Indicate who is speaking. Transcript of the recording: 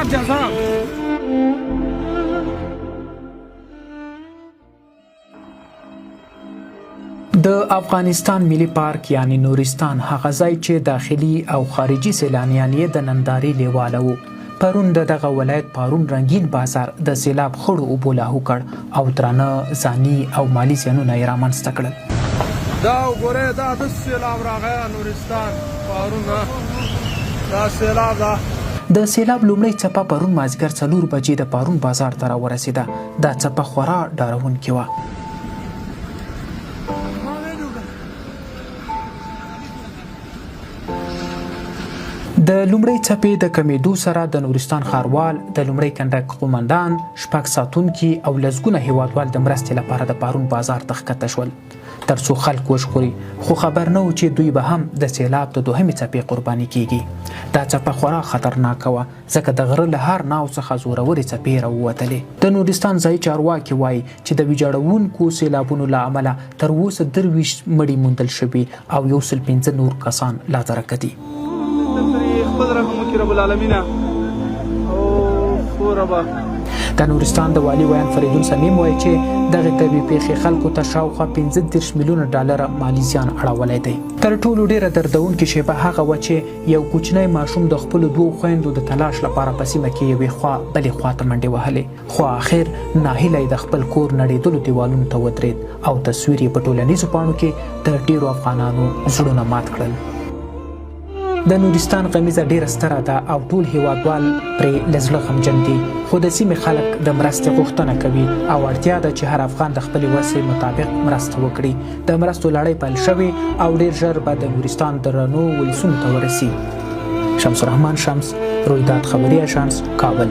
Speaker 1: د افغانستان ملي پارک یعنی نورستان هغه ځای چې داخلي او خارجي سیلانیان یې د نندارې لیواله وو. پرون د دغه ولایت پارون رنګین بازار د سیلاب خړو اوبو لاهو کړ او درانه ځاني او مالي زیانونه یې رامنځته کړل.
Speaker 2: دا وګورئ، دا د سیلاب راغی نورستان پارون، دا سیلاب ده.
Speaker 1: د سیلاب لومړی څپه پرون مازدیګر 4 بجې د پارون بازار ته راورسېده. دا څپه خورا ډارونکې وه. د لومړۍ څپې د کمیدو سره د نورستان ښاروال، د لومړۍ کنډک قومندان، شپږ ساتونکي او لسګونه هیوادوال د مرستې لپاره د پارون بازار ته ښکته شول تر څو خلک وژغوري، خو خبر نه و چې دوی به هم د سیلاب د دوهمې څپې قرباني کیږي. دا څپه خورا خطرناکه وه ځکه د غره له هر ناو څخه زورورې څپې راووتلې. د نورستان ځایي چارواکي وایي چې د ویجاړونکو سیلابونو له امله تر اوسه 23 مړي موندل شوي او 105 نور کسان لا درکه دي. د نورستان د والي ویان فریدون سمیم وایي چې دغه طبیعي پیښې خلکو ته شاوخوا 35 میلیونه ډالر مالي زیان اړولی دی. تر ټولو ډیره دردونکې شیبه هغه وه چې یو کوچنی ماشوم د خپلو 2 خویندو د تلاش لپاره په سیمه کې یوې خوا بلې خوا ته منډې وهلې، خو اخر ناهیلی د خپل کور نړېدلو دیوالونو ته ودرېد او تصویر یې په ټولنیزو پاڼو کې د ډیرو افغانانو زړونه مات کړل. د نورستان غمیزه ډیره ستره ده او ټول هیوادوال پرې له زړه غمجن دي، خو د سیمې خلک د مرستې غوښتنه کوي او اړتیا ده چې هر افغان د خپلې وسې مطابق مرسته وکړي. د مرستو لړۍ پیل شوې او ډیر ژر به د نورستان درنو ولسونو ته ورسي. شمس الرحمن شمس، رویداد خبري اژانس، کابل.